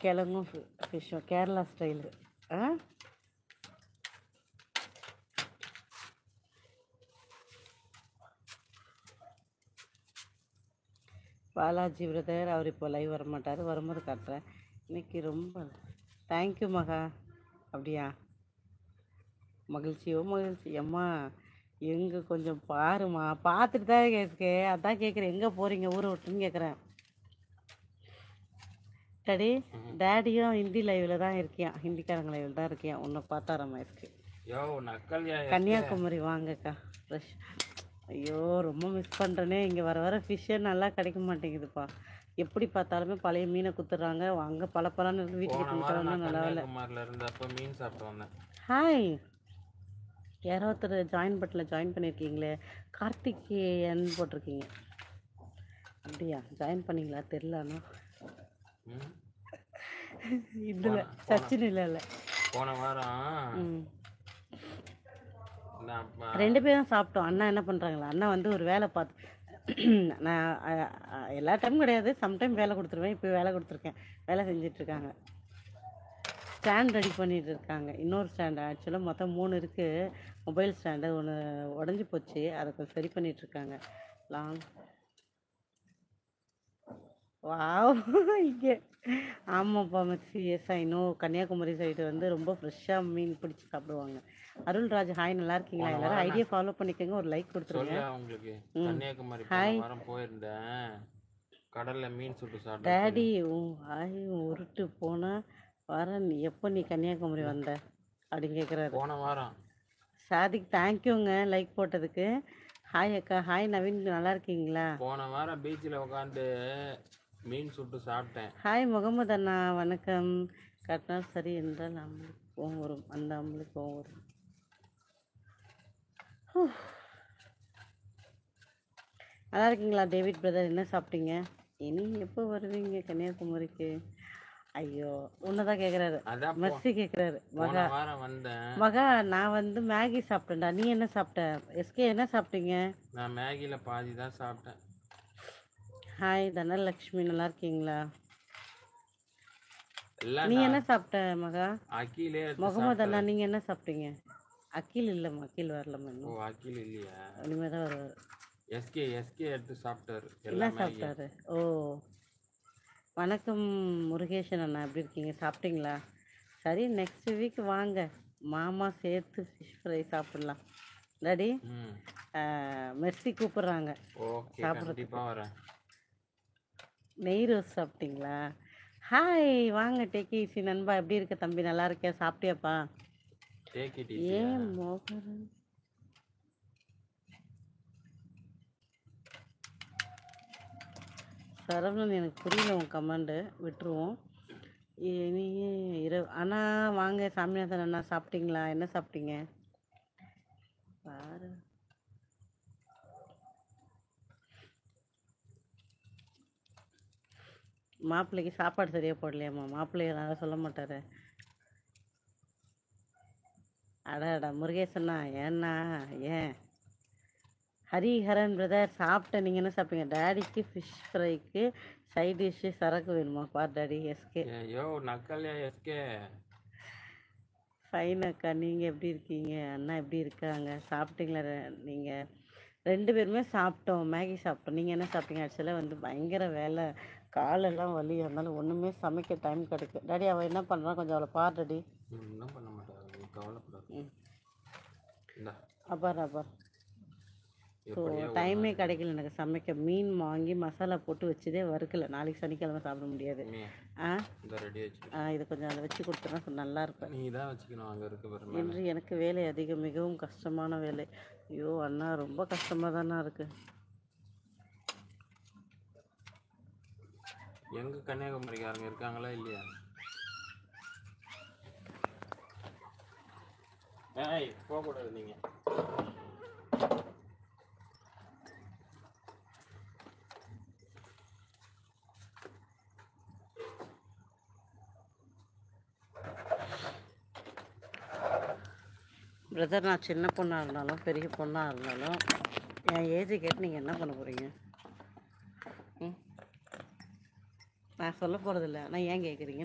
கிழங்கும் ஃபிஷ்ஷும் Kerala style. ஆ Balaji brother அவர் இப்போ live வர மாட்டார், வரும்போது காட்டுறேன். இன்னைக்கு ரொம்ப தேங்க்யூ மகா. அப்படியா? மகிழ்ச்சியோ மகிழ்ச்சி. அம்மா எங்கே கொஞ்சம் பாருமா, பார்த்துட்டு தான் இருக்கு. அதான் கேட்குறேன், எங்கே போகிறீங்க ஊரை விட்டுன்னு கேட்குறேன். டடி டேடியும் ஹிந்தி லைவில் தான் இருக்கியான், ஹிந்திக்காரங்க லைவில் தான் இருக்கியான். உன்னை பார்த்தாரம்மா இருக்கு. கன்னியாகுமரி வாங்கக்கா ஃப்ரெஷ். ஐயோ ரொம்ப மிஸ் பண்ணுறேனே. இங்கே வர வர ஃபிஷ்ஷே நல்லா கிடைக்க மாட்டேங்குதுப்பா. எப்படி பார்த்தாலுமே பழைய மீனை குத்துறாங்க. அங்கே பல பலன்னு இருந்து வீட்டுக்கு கொடுக்குறாங்க. நல்லா இல்லை. ஹாய், யாரோ ஒருத்தர் ஜாயின் பட்டில் ஜாயின் பண்ணியிருக்கீங்களே, கார்த்திகேயன் போட்டிருக்கீங்க. அப்படியா? ஜாயின் பண்ணிங்களா தெரிலண்ணா. இதில் சச்சின் இல்லை போன வாரம் ரெண்டு பேரும் சாப்பிட்டோம். அண்ணா என்ன பண்ணுறாங்களா, அண்ணா வந்து ஒரு வேலை பார்த்து நான் எல்லா டைமும் கிடையாது, சம்டைம் வேலை கொடுத்துருவேன். இப்போ வேலை கொடுத்துருக்கேன், வேலை செஞ்சிட்ருக்காங்க. ஸ்டாண்ட் ரெடி பண்ணிகிட்டு இருக்காங்க. இன்னொரு ஸ்டாண்டு ஆக்சுவலாக மொத்தம் 3 இருக்குது. மொபைல் ஸ்டாண்டு ஒன்று உடஞ்சி போச்சு, அதை கொஞ்சம் சரி பண்ணிகிட்ருக்காங்க. லாங் வாவ் இங்கே ஆமாப்பா மெர்சி. Yes I know. Kanyakumari side வந்து ரொம்ப ஃப்ரெஷ்ஷாக மீன் பிடிச்சி சாப்பிடுவாங்க. அருள்ராஜ் ஹாய், நல்லா இருக்கீங்களா? எல்லாரும் ஐடியா ஃபாலோ பண்ணிக்கோங்க, ஒரு லைக் கொடுத்துருங்க. உங்களுக்கு கன்னியாகுமரி வாரம் போயிருந்தேன், கடல்ல மீன் சுட்டு சாப்பிட்டேன். டேடி ஹாய், உருட்டு போனால் வரேன். எப்போ நீ கன்னியாகுமரி வந்த அப்படின்னு கேட்குறாரு. போன வாரம். சாதிக் தேங்க்யூங்க லைக் போட்டதுக்கு. ஹாய் அக்கா. ஹாய் நவீன், நல்லா இருக்கீங்களா? போன வாரம் பீச்சில் உட்காந்து மீன் சுட்டு சாப்பிட்டேன். ஹாய் முகமது அண்ணா, வணக்கம். கட்டினால் சரி என்றால் நம்மளுக்கு கோவம் வரும், அந்த நம்மளுக்கு கோவம் வரும். நல்லா இருக்கீங்களா டேவிட் பிரதர்? என்ன சாப்பிட்டீங்க? இனி எப்போ வருவீங்க கன்னியாகுமரிக்கு? ஐயோ உன்னதான் கேட்குறாரு, மெர்சி கேட்குறாரு. மகா மகா நான் வந்து மேகி சாப்பிட்டேன்டா. நீ என்ன சாப்பிட்ட? எஸ்கே என்ன சாப்பிட்டீங்க? நான் மேகியில் பாதி தான் சாப்பிட்டேன். ஹாய் தனலக்ஷ்மி, நல்லா இருக்கீங்களா? நீ என்ன சாப்பிட்ட மகா? அகிலே முகமது அண்ணா நீங்கள் என்ன சாப்பிட்டீங்க? அகில் இல்லைம்மா, அகில் வரலம்மா. ஓ அகில் இல்லையா? இனிமேல் தான் வருவார். எஸ்கே எடுத்து சாப்பிட்டாரு. என்ன சாப்பிட்டாரு? ஓ வணக்கம் முருகேசன் அண்ணா, எப்படி இருக்கீங்க? சாப்பிட்டீங்களா? சரி நெக்ஸ்ட் வீக் வாங்க, மாமா சேர்த்து ஃபிஷ் ஃப்ரை சாப்பிட்லாம். டாடி மெர்சி கூப்பிட்றாங்க சாப்பிட்றதுக்கு. நெய் ரோஸ் சாப்பிட்டீங்களா? ஹாய் வாங்க டேக் ஈஸி நண்பா. எப்படி இருக்க தம்பி? நல்லா இருக்கேன். சாப்பிட்டியாப்பா? ஏன் மோகரன் சரவணன் எனக்கு புரியல உன் கமெண்டு, விட்டுருவோம். இனி இரவு ஆனால் வாங்க. சாமிநாதன் அண்ணா சாப்பிட்டீங்களா? என்ன சாப்பிட்டீங்க பாரு. மாப்பிள்ளைக்கு சாப்பாடு சரியாக போடலையாம்மா? மாப்பிள்ளைய நல்லா சொல்ல மாட்டார். அடாடா முருகேசண்ணா, ஏண்ணா ஏன்? ஹரிஹரன் பிரதர் சாப்பிட்டேன். நீங்கள் என்ன சாப்பிட்டீங்க? டேடிக்கு ஃபிஷ் ஃப்ரைக்கு சைட் டிஷ்ஷு சரக்கு வேணுமா? பார் டாடி. எஸ்கே எஸ்கே ஃபைன் அக்கா, நீங்கள் எப்படி இருக்கீங்க? அண்ணா எப்படி இருக்காங்க? சாப்பிட்டீங்களா? நீங்கள் 2 பேருமே சாப்பிட்டோம், மேகி சாப்பிட்டோம். நீங்கள் என்ன சாப்பிட்டீங்க? ஆக்சுவலாக வந்து பயங்கர வேலை, காலெல்லாம் வலி, அதனால ஒன்றுமே சமைக்க டைம் கிடைக்கும். டாடி அவள் என்ன பண்ணுறான் கொஞ்சம் அவளை பார் டாடி. என்ன பண்ண மாட்டாங்க, கவலைப்படாது. அப்பார் ஸோ டைமே கிடைக்கல எனக்கு சமைக்க. மீன் வாங்கி மசாலா போட்டு வச்சதே வறுக்கலை. நாளைக்கு சனிக்கிழமை சாப்பிட முடியாது. இதை கொஞ்சம் அதை வச்சு கொடுத்தனா நல்லா இருக்கும். நீ தான் வச்சுக்கணும், அங்கே இருக்க. இன்று எனக்கு வேலை அதிகம், மிகவும் கஷ்டமான வேலை. ஐயோ அண்ணா ரொம்ப கஷ்டமாக தானே இருக்குது. எங்கே கன்னியாகுமரிக்காரங்க இருக்காங்களா இல்லையா? போகக்கூடாது நீங்கள். பிரதர் நான் சின்ன பொண்ணாக இருந்தாலும் பெரிய பொண்ணாக இருந்தாலும் என் ஏஜை கேட்டு நீங்கள் என்ன பண்ண போகிறீங்க? நான் சொல்ல போகிறதில்ல, ஆனால் ஏன் கேட்குறீங்க?